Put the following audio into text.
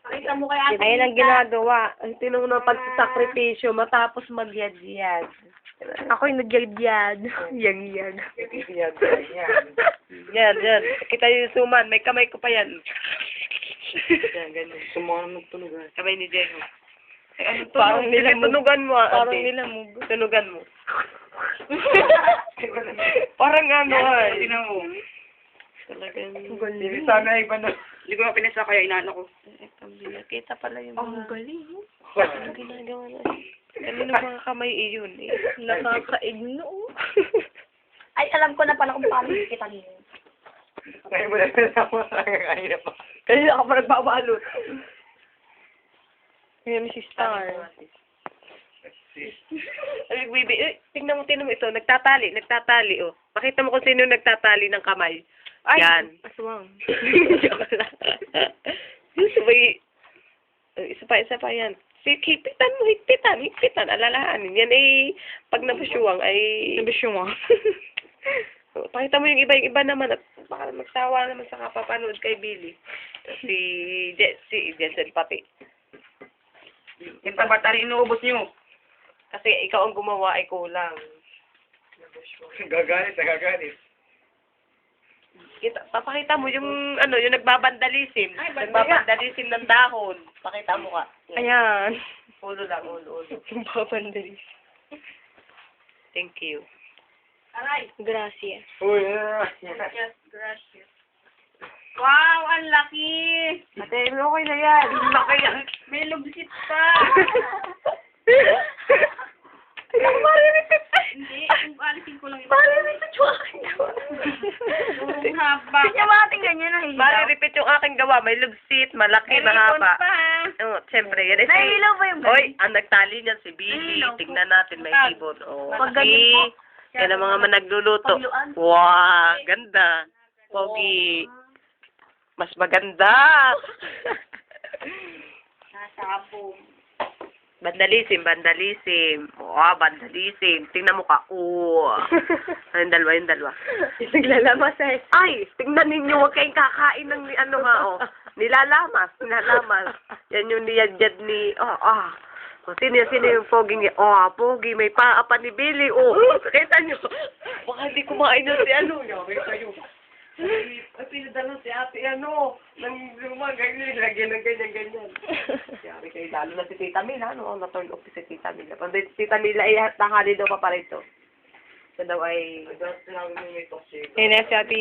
Pakita mo kay ate. Ayan ang ginagawa. Ang tinong na pagsasakripisyo matapos magyad-yad. Ako'y nagyagyad. Yagyag. Yan. Kita yung suman. May kamay ko pa yan. Yan, ganyan. Sumangan magtunugan. Kamay ni Jeho. Ay, ano to? Parang nilamog. Tunugan mo, ate. Parang nilamog. Tunugan mo. Parang ano, ay. Tinan mo. Talagang... Hindi sana iba na. Hindi ko na pinasa kaya inaano ko. Kita pala yung Ang mga... galing. Ang ginagawa na. Kanino mga kamay iyon eh. Nakakaigno. Ay, alam ko na pala kung paano kita niyo. Ngayon mo na pinasama sa kanina pa. Kanina ka pa nagbabalot. Ayan si Star. Ay, baby, tingnan mo ito. Nagtatali, oh. Pakita mo kung sino nagtatali ng kamay. Ay, Yan. aswang. Joke lang. Isa pa yan. Higpitan. Alalahanin. Yan ay, pag nabusyuwang ay... Nabisyong. Pakita mo yung iba naman at baka magsawa naman sa kapapanood kay Billy. Si Jensen pati. Yung tabatari inuubos niyo. Kasi ikaw ang gumawa ay kulang. Gagalit. Papakita mo yung yung nagbabandalism. Nagbabandalism ng dahon. Pakita mo ka. Ayan. Ulo lang, ulo. Yung papandalis. Thank you. Aray. Gracias. Uy, Gracias. Wow, ang laki. Ate, okay na yan. Laki yan. May lubsit pa. Hindi, kung alisin ko lang yung... Ang haba. Kaya mga tingnan nyo na Mari-repeat yung aking gawa. May lugsit, malaki, May mahaba. ribbon pa. Oo, siyempre. Yan ay Nailaw ba yung Hoy, ang nagtali niyan si Billy. Nailaw po. Tingnan natin, may Pag- ribbon. Oh, pag ganyan po. yan ang mga managluluto. Pagluan. Wow, ganda. Pogi. Mas maganda. Nasabong. Vandalism. Wow, vandalism. Tingnan mo ka. Oh. Yung dalawa. Naglalamas eh. Ay, tingnan ninyo, huwag kayong kakain ng nilalamas. Yan yung niyadjad ni, sino yung pogi niya? Pogi, may paa pa ni Billy. Kita nyo. Baka hindi kumain na si Yari kayo. Ay, pinadala si ate, nang ganyan, lagyan ng ganyan. Yari kayo, lalo na si Tita Mila, na-turn off si Tita Mila. Pag si Tita Mila, tanghali daw pa pa rito. Siya daw ay... Ayun na si Ate